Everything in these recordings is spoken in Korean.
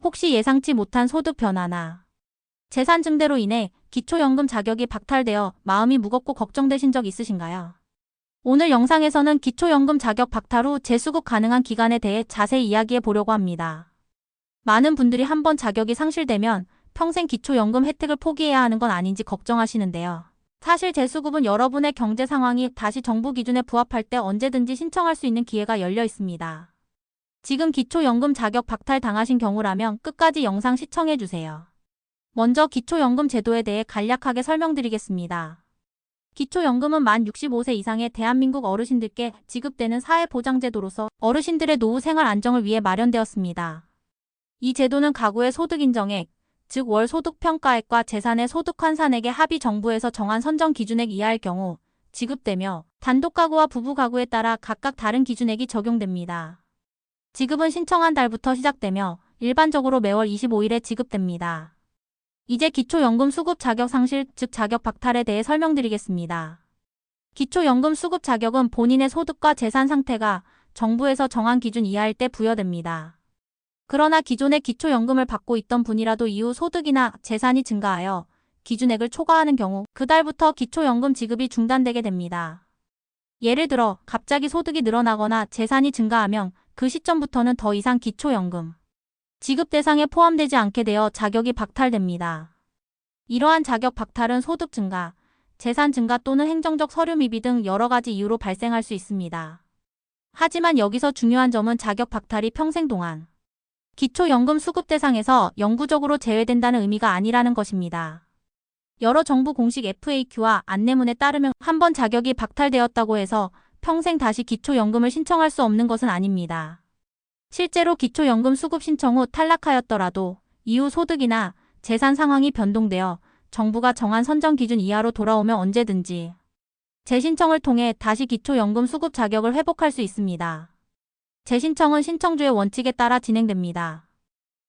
혹시 예상치 못한 소득 변화나 재산 증대로 인해 기초연금 자격이 박탈되어 마음이 무겁고 걱정되신 적 있으신가요? 오늘 영상에서는 기초연금 자격 박탈 후 재수급 가능한 기간에 대해 자세히 이야기해 보려고 합니다. 많은 분들이 한번 자격이 상실되면 평생 기초연금 혜택을 포기해야 하는 건 아닌지 걱정하시는데요. 사실 재수급은 여러분의 경제 상황이 다시 정부 기준에 부합할 때 언제든지 신청할 수 있는 기회가 열려 있습니다. 지금 기초연금 자격 박탈 당하신 경우라면 끝까지 영상 시청해주세요. 먼저 기초연금 제도에 대해 간략하게 설명드리겠습니다. 기초연금은 만 65세 이상의 대한민국 어르신들께 지급되는 사회보장제도로서 어르신들의 노후 생활 안정을 위해 마련되었습니다. 이 제도는 가구의 소득 인정액, 즉 월 소득 평가액과 재산의 소득 환산액의 합이 정부에서 정한 선정 기준액 이하일 경우 지급되며 단독 가구와 부부 가구에 따라 각각 다른 기준액이 적용됩니다. 지급은 신청한 달부터 시작되며 일반적으로 매월 25일에 지급됩니다. 이제 기초연금 수급 자격 상실, 즉 자격 박탈에 대해 설명드리겠습니다. 기초연금 수급 자격은 본인의 소득과 재산 상태가 정부에서 정한 기준 이하일 때 부여됩니다. 그러나 기존에 기초연금을 받고 있던 분이라도 이후 소득이나 재산이 증가하여 기준액을 초과하는 경우 그 달부터 기초연금 지급이 중단되게 됩니다. 예를 들어 갑자기 소득이 늘어나거나 재산이 증가하면 그 시점부터는 더 이상 기초연금 지급 대상에 포함되지 않게 되어 자격이 박탈됩니다. 이러한 자격 박탈은 소득 증가, 재산 증가 또는 행정적 서류 미비 등 여러 가지 이유로 발생할 수 있습니다. 하지만 여기서 중요한 점은 자격 박탈이 평생 동안 기초연금 수급 대상에서 영구적으로 제외된다는 의미가 아니라는 것입니다. 여러 정부 공식 FAQ와 안내문에 따르면 한번 자격이 박탈되었다고 해서 평생 다시 기초연금을 신청할 수 없는 것은 아닙니다. 실제로 기초연금 수급 신청 후 탈락하였더라도 이후 소득이나 재산 상황이 변동되어 정부가 정한 선정 기준 이하로 돌아오면 언제든지 재신청을 통해 다시 기초연금 수급 자격을 회복할 수 있습니다. 재신청은 신청주의 원칙에 따라 진행됩니다.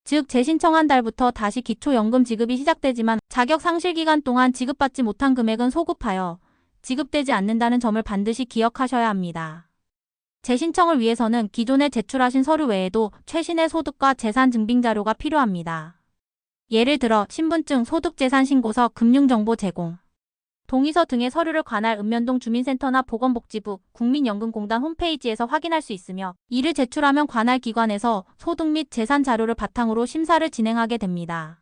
즉 재신청한 달부터 다시 기초연금 지급이 시작되지만 자격 상실 기간 동안 지급받지 못한 금액은 소급하여 지급되지 않는다는 점을 반드시 기억하셔야 합니다. 재신청을 위해서는 기존에 제출하신 서류 외에도 최신의 소득과 재산 증빙 자료가 필요합니다. 예를 들어 신분증, 소득재산신고서, 금융정보 제공, 동의서 등의 서류를 관할 읍면동 주민센터나 보건복지부, 국민연금공단 홈페이지에서 확인할 수 있으며 이를 제출하면 관할 기관에서 소득 및 재산 자료를 바탕으로 심사를 진행하게 됩니다.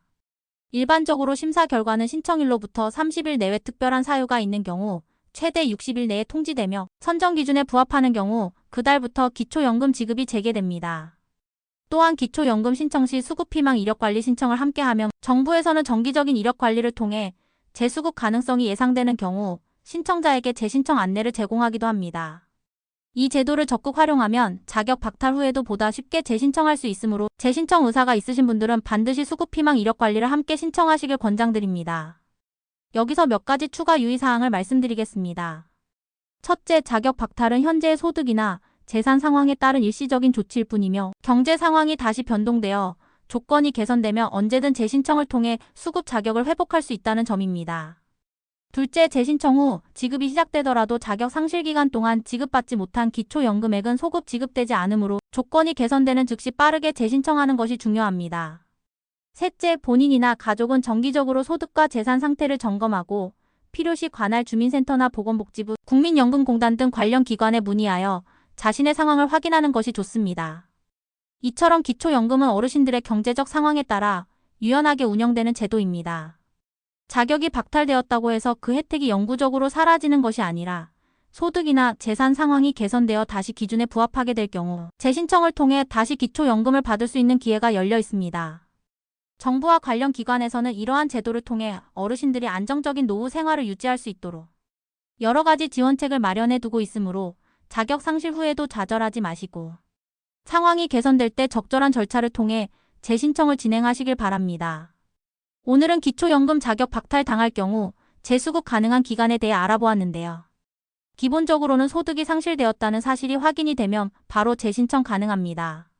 일반적으로 심사 결과는 신청일로부터 30일 내외 특별한 사유가 있는 경우 최대 60일 내에 통지되며 선정 기준에 부합하는 경우 그달부터 기초연금 지급이 재개됩니다. 또한 기초연금 신청 시 수급희망 이력관리 신청을 함께하면 정부에서는 정기적인 이력관리를 통해 재수급 가능성이 예상되는 경우 신청자에게 재신청 안내를 제공하기도 합니다. 이 제도를 적극 활용하면 자격 박탈 후에도 보다 쉽게 재신청할 수 있으므로 재신청 의사가 있으신 분들은 반드시 수급희망 이력관리를 함께 신청하시길 권장드립니다. 여기서 몇 가지 추가 유의사항을 말씀드리겠습니다. 첫째, 자격 박탈은 현재의 소득이나 재산 상황에 따른 일시적인 조치일 뿐이며 경제 상황이 다시 변동되어 조건이 개선되면 언제든 재신청을 통해 수급 자격을 회복할 수 있다는 점입니다. 둘째, 재신청 후 지급이 시작되더라도 자격 상실 기간 동안 지급받지 못한 기초연금액은 소급 지급되지 않으므로 조건이 개선되는 즉시 빠르게 재신청하는 것이 중요합니다. 셋째, 본인이나 가족은 정기적으로 소득과 재산 상태를 점검하고 필요시 관할 주민센터나 보건복지부, 국민연금공단 등 관련 기관에 문의하여 자신의 상황을 확인하는 것이 좋습니다. 이처럼 기초연금은 어르신들의 경제적 상황에 따라 유연하게 운영되는 제도입니다. 자격이 박탈되었다고 해서 그 혜택이 영구적으로 사라지는 것이 아니라 소득이나 재산 상황이 개선되어 다시 기준에 부합하게 될 경우 재신청을 통해 다시 기초연금을 받을 수 있는 기회가 열려 있습니다. 정부와 관련 기관에서는 이러한 제도를 통해 어르신들이 안정적인 노후 생활을 유지할 수 있도록 여러 가지 지원책을 마련해 두고 있으므로 자격 상실 후에도 좌절하지 마시고 상황이 개선될 때 적절한 절차를 통해 재신청을 진행하시길 바랍니다. 오늘은 기초연금 자격 박탈 당할 경우 재수급 가능한 기간에 대해 알아보았는데요. 기본적으로는 소득이 상실되었다는 사실이 확인이 되면 바로 재신청 가능합니다.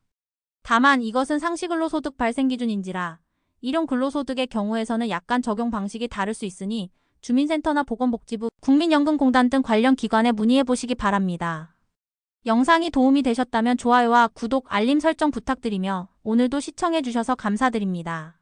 다만 이것은 상시근로소득 발생 기준인지라 일용 근로소득의 경우에서는 약간 적용 방식이 다를 수 있으니 주민센터나 보건복지부, 국민연금공단 등 관련 기관에 문의해 보시기 바랍니다. 영상이 도움이 되셨다면 좋아요와 구독, 알림 설정 부탁드리며 오늘도 시청해주셔서 감사드립니다.